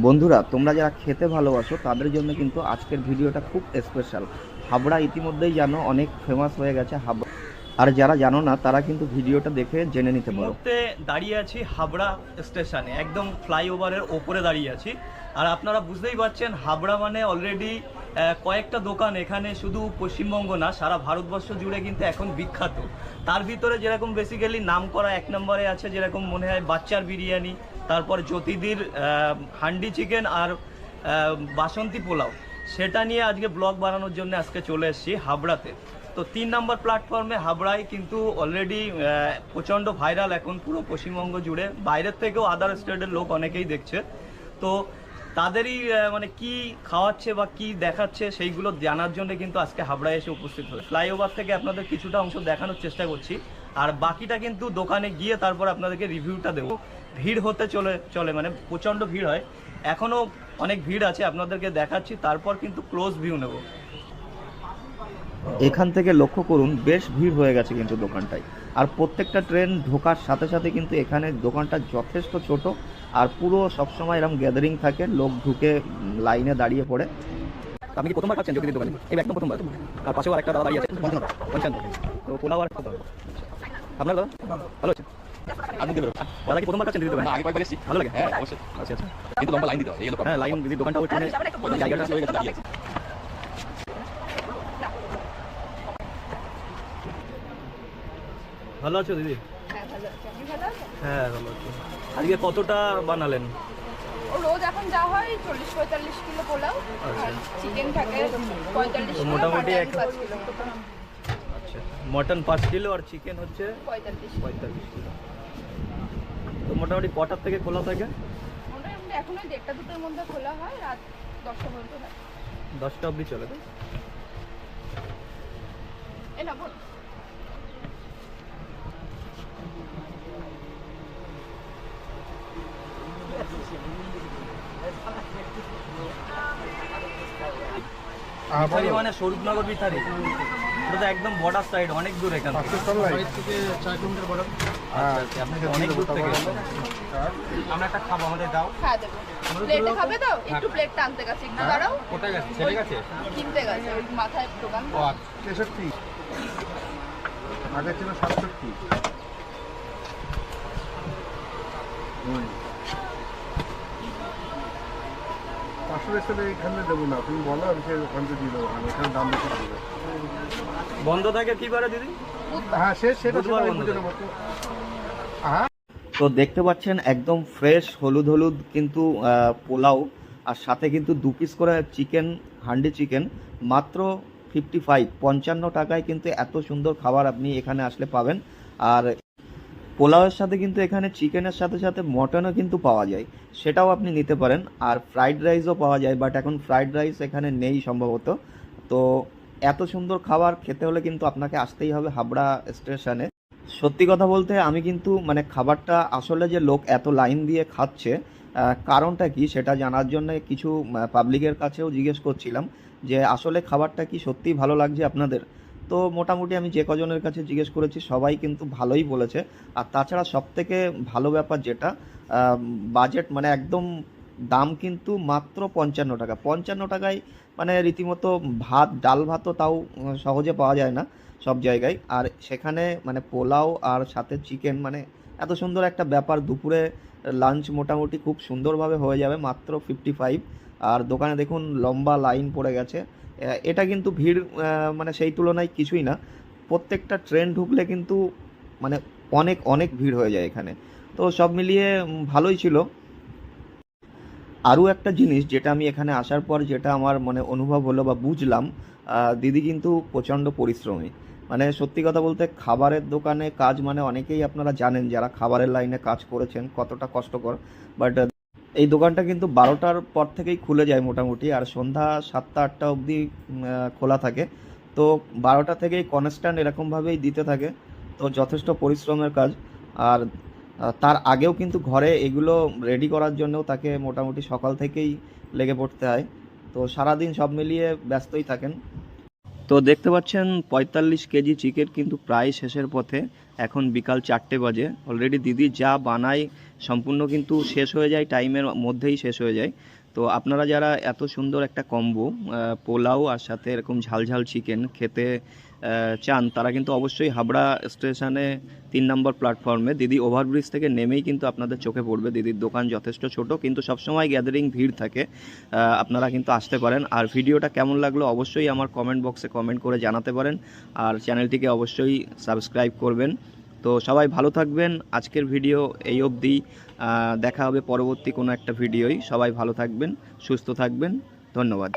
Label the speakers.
Speaker 1: বন্ধুরা, তোমরা যারা খেতে ভালোবাসো তাদের জন্য কিন্তু আজকের ভিডিওটা খুব স্পেশাল। হাবড়া ইতিমধ্যেই জানো অনেক ফেমাস হয়ে গেছে হাবড়া, আর যারা জানো না তারা কিন্তু ভিডিওটা দেখে জেনে নিতে
Speaker 2: এই
Speaker 1: পারো।
Speaker 2: মুহূর্তে দাঁড়িয়ে আছি হাবড়া স্টেশনে, একদম ফ্লাইওভারের ওপরে দাঁড়িয়ে আছি। আর আপনারা বুঝতেই পারছেন হাবড়া মানে অলরেডি কয়েকটা দোকান এখানে শুধু পশ্চিমবঙ্গ না, সারা ভারতবর্ষ জুড়ে কিন্তু এখন বিখ্যাত। তার ভিতরে যেরকম বেসিক্যালি নাম করা এক নম্বরে আছে, যেরকম মনে হয় বাচ্চার বিরিয়ানি, তারপর জ্যোতিদির হান্ডি চিকেন আর বাসন্তী পোলাও। সেটা নিয়ে আজকে ব্লগ বানানোর জন্য আজকে চলে এসেছি হাবড়াতে। তো 3 নম্বর প্ল্যাটফর্মে হাবড়ায় কিন্তু অলরেডি প্রচণ্ড ভাইরাল এখন পুরো পশ্চিমবঙ্গ জুড়ে, বাইরের থেকেও আদার স্টেটের লোক অনেকেই দেখছে। তো তাদেরই মানে কি খাওয়াচ্ছে বা কি দেখাচ্ছে সেইগুলো জানার জন্য কিন্তু আজকে হাবড়ায় এসে উপস্থিত হয়ে ফ্লাইওভার থেকে আপনাদের কিছুটা অংশ দেখানোর চেষ্টা করছি, আর বাকিটা কিন্তু দোকানে গিয়ে তারপর আপনাদেরকে রিভিউটা দেবো। ভিড় হতে চলে মানে প্রচণ্ড ভিড় হয়, এখনও অনেক ভিড় আছে, আপনাদেরকে দেখাচ্ছি, তারপর কিন্তু ক্লোজ ভিউ নেব।
Speaker 1: এখান থেকে লক্ষ্য করুন বেশ ভিড় হয়ে গেছে কিন্তু দোকানটায়। আর প্রত্যেকটা ট্রেন ঢোকার সাথে সাথে কিন্তু এখানে দোকানটা যথেষ্ট ছোট, আর পুরো সবসময় এরকম গ্যাদারিং থাকে, লোক ঢুকে লাইনে দাঁড়িয়ে পড়ে।
Speaker 2: আপনি কি প্রথমবার খাচ্ছেন জ্যোতিদির দোকানে? এই একদম প্রথমবার। আর পাশেও আরেকটা দাদা দাঁড়িয়ে আছে, 55। তো পোলাও আর কত আপনার দাদা ভালো আছে? আপনি দেবেন দাদা কি প্রথমবার খাচ্ছেন দিদির দোকানে?
Speaker 3: আগে কয়েকবার এসেছি।
Speaker 2: ভালো লাগে?
Speaker 3: হ্যাঁ অবশ্যই।
Speaker 2: আচ্ছা আচ্ছা।
Speaker 3: কিন্তু লম্বা লাইন দিতে হয়, এই হলো problem।
Speaker 2: হ্যাঁ, লাইন দিদির দোকানটা ওইখানে জায়গাটা
Speaker 3: হয়ে গেছে, দাঁড়িয়ে আছে।
Speaker 2: ভালো আছো দিদি?
Speaker 4: হ্যাঁ ভালো আছি। আপনি ভালো আছেন?
Speaker 2: হ্যাঁ ভালো আছি। আজকে কতটা বানালেন?
Speaker 4: ও রোজ এখন যা হয় 40-45 কিলো পোলাও আর চিকেন থাকে 45
Speaker 2: তো
Speaker 4: কিলো,
Speaker 2: মোটামুটি
Speaker 4: মাটন
Speaker 2: এক-
Speaker 4: 5 কিলো।
Speaker 2: আচ্ছা, মটন 5 কিলো আর চিকেন হচ্ছে
Speaker 4: 45
Speaker 2: 45 কিলো। তো মোটামুটি কটার থেকে খোলা থাকে?
Speaker 4: মোটামুটি এখন ওই 1টা-2টার মধ্যে খোলা হয়, রাত 10টা পর্যন্ত হয়।
Speaker 2: 10টা অবধি চলে তো?
Speaker 4: এই না বল।
Speaker 2: বিথারি মানে স্বরূপনগর বিথারি, এটা তো একদম বর্ডার সাইড, অনেক দূর এখান থেকে। আচ্ছা আচ্ছা, আপনি তো অনেক দূর থেকে এসেছেন। আমরা একটা খাবো, আমাদের দাও।
Speaker 4: হ্যাঁ দেবো। প্লেটে খাবে তো? একটু প্লেটটা আনতে গেছে, একটু দাঁড়াও।
Speaker 3: কোথায় গেছে? ছেলে গেছে?
Speaker 4: কিনতে গেছে, ওই মাথায় দোকান।
Speaker 3: ও 63। আগে ছিল 67। আসলে স্যার এখানে দেবো না, তুমি বলো, আমি সেই ওখান থেকে দিয়ে দেবো, এখানে দাম বেশি দেবে।
Speaker 2: বন্ধ থাকে কি বারে দিদি?
Speaker 3: হ্যাঁ সেটা
Speaker 2: বুধবার
Speaker 3: আমি
Speaker 2: বন্ধ
Speaker 3: বুঝে
Speaker 2: থাকে।
Speaker 3: নেবো তো। হ্যাঁ
Speaker 1: তো দেখতে পাচ্ছেন একদম ফ্রেশ হলুদ হলুদ কিন্তু পোলাও, আর সাথে কিন্তু 2 পিস করে চিকেন, হান্ডি চিকেন, মাত্র 55 টাকায় কিন্তু এত সুন্দর খাবার আপনি এখানে আসলে পাবেন। আর পোলাওয়ের সাথে কিন্তু এখানে চিকেনের সাথে সাথে মটনও কিন্তু পাওয়া যায়, সেটাও আপনি নিতে পারেন। আর ফ্রাইড রাইসও পাওয়া যায়, বাট এখন ফ্রাইড রাইস এখানে নেই সম্ভবত। তো এত সুন্দর খাবার খেতে হলে কিন্তু আপনাকে আসতেই হবে হাবড়া স্টেশনে। সত্যি কথা বলতে আমি কিন্তু মানে খাবারটা আসলে যে লোক এত লাইন দিয়ে খাচ্ছে, কারণটা কি সেটা জানার জন্য কিছু পাবলিকের কাছেও জিজ্ঞেস করছিলাম যে আসলে খাবারটা কি সত্যিই ভালো লাগছে আপনাদের। তো মোটামুটি আমি যে কজনের কাছে জিজ্ঞেস করেছি সবাই কিন্তু ভালোই বলেছে। আর তাছাড়া সবথেকে ভালো ব্যাপার যেটা, বাজেট মানে একদম দাম কিন্তু মাত্র 55 টাকা। 55 টাকায় মানে রীতিমতো ভাত, ডাল ভাতও তাও সহজে পাওয়া যায় না সব জায়গায়। আর সেখানে মানে পোলাও আর সাথে চিকেন, মানে এত সুন্দর একটা ব্যাপার। দুপুরে লাঞ্চ মোটামুটি খুব সুন্দরভাবে হয়ে যাবে মাত্র 55। আর দোকানে দেখুন লম্বা লাইন পড়ে গেছে। এটা কিন্তু ভিড় মানে সেই তুলনায় কিছুই না। প্রত্যেকটা ট্রেন ঢুকলে কিন্তু মানে অনেক অনেক ভিড় হয়ে যায় এখানে। তো সব মিলিয়ে ভালোই ছিল। আরও একটা জিনিস যেটা আমি এখানে আসার পর যেটা আমার মানে অনুভব হলো বা বুঝলাম, দিদি কিন্তু প্রচণ্ড পরিশ্রমী। মানে সত্যি কথা বলতে খাবারের দোকানে কাজ মানে অনেকেই আপনারা জানেন যারা খাবারের লাইনে কাজ করেছেন কতটা কষ্টকর। বাট এই দোকানটা কিন্তু 12টার পর থেকেই খুলে যায় মোটামুটি, আর সন্ধ্যা 7টা-8টা অবধি খোলা থাকে। তো 12টা থেকেই কনস্ট্যান্ট এরকমভাবেই দিতে থাকে। তো যথেষ্ট পরিশ্রমের কাজ। আর তার আগেও কিন্তু ঘরে এগুলো রেডি করার জন্যও তাকে মোটামুটি সকাল থেকেই লেগে পড়তে হয়। তো সারাদিন সব মিলিয়ে ব্যস্তই থাকেন। তো দেখতে পাচ্ছেন 45 কেজি চিকেন কিন্তু প্রায় শেষের পথে। এখন বিকাল 4টে বাজে। অলরেডি দিদি যা বানায় সম্পূর্ণ কিন্তু শেষ হয়ে যায়, টাইমের মধ্যেই শেষ হয়ে যায়। তো আপনারা যারা এত সুন্দর একটা কম্বো পোলাও আর সাথে এরকম ঝালঝাল চিকেন খেতে চান, তারা কিন্তু অবশ্যই হাবড়া স্টেশনে 3 নম্বর প্ল্যাটফর্মে দিদি ওভারব্রিজ থেকে নেমেই কিন্তু আপনাদের চোখে পড়বে। দিদির দোকান যথেষ্ট ছোট, কিন্তু সবসময় গ্যাদারিং ভিড় থাকে, আপনারা কিন্তু আসতে পারেন। আর ভিডিওটা কেমন লাগলো অবশ্যই আমার কমেন্ট বক্সে কমেন্ট করে জানাতে পারেন, আর চ্যানেলটিকে অবশ্যই সাবস্ক্রাইব করবেন। তো সবাই ভালো থাকবেন, আজকের ভিডিও এই অবধি, দেখা হবে পরবর্তী কোনো একটা ভিডিওই। সবাই ভালো থাকবেন, সুস্থ থাকবেন, ধন্যবাদ।